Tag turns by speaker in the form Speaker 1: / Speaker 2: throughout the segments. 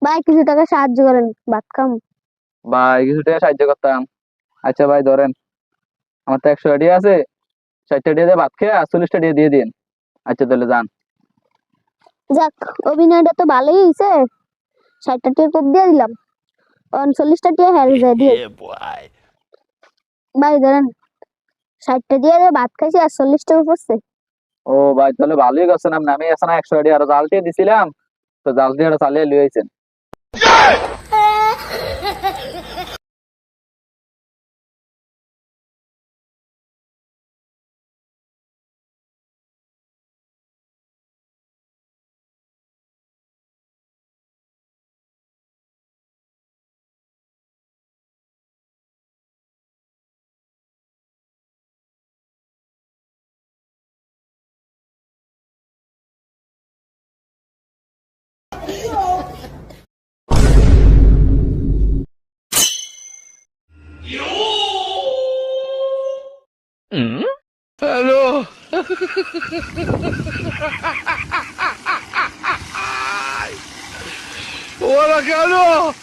Speaker 1: ভাই কিছু টাকা সাহায্য করেন, ভাত খাম।
Speaker 2: ভাই কিছু টাকা সাহায্য করতাম। আচ্ছা ভাই ধরেন, আমার তো 100 টাকা আছে, 60 টাকা দিয়ে ভাত খেয়ে 40 টাকা দিয়ে দিন। আচ্ছা তাহলে যান।
Speaker 1: যাক, অভিনয়টা তো ভালোই হয়েছে। 60টা টাকা কোপ দিয়ে দিলাম, 39টা টাকা হেরে যায় দিয়ে। ভাই ধরেন, 60টা দিয়ে ভাত খাইছি আর 40 টাকা পড়ছে।
Speaker 2: ও ভাই তাহলে ভালোই করছেন আপনি। আমি এখন 100 টাকা আরো জাল দিয়ে দিছিলাম, তো জাল দিয়ে আরো চালিয়ে লিয়ে আইছেন।
Speaker 3: Hello. Hola, Carlos.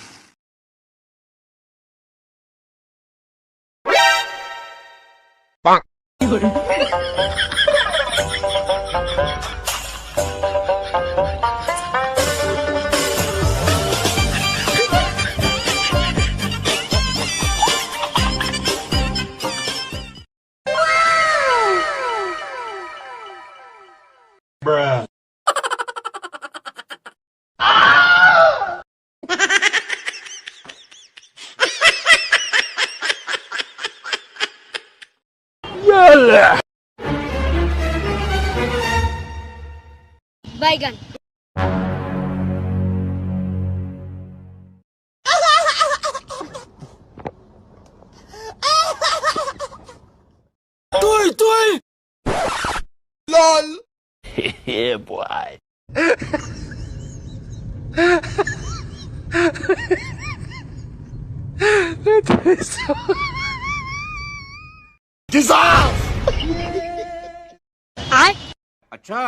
Speaker 3: Bruh. Yalla.
Speaker 1: বাইগান।
Speaker 3: Tuй. LOL. Yeah, boy. Dissolve.
Speaker 4: अच्छा।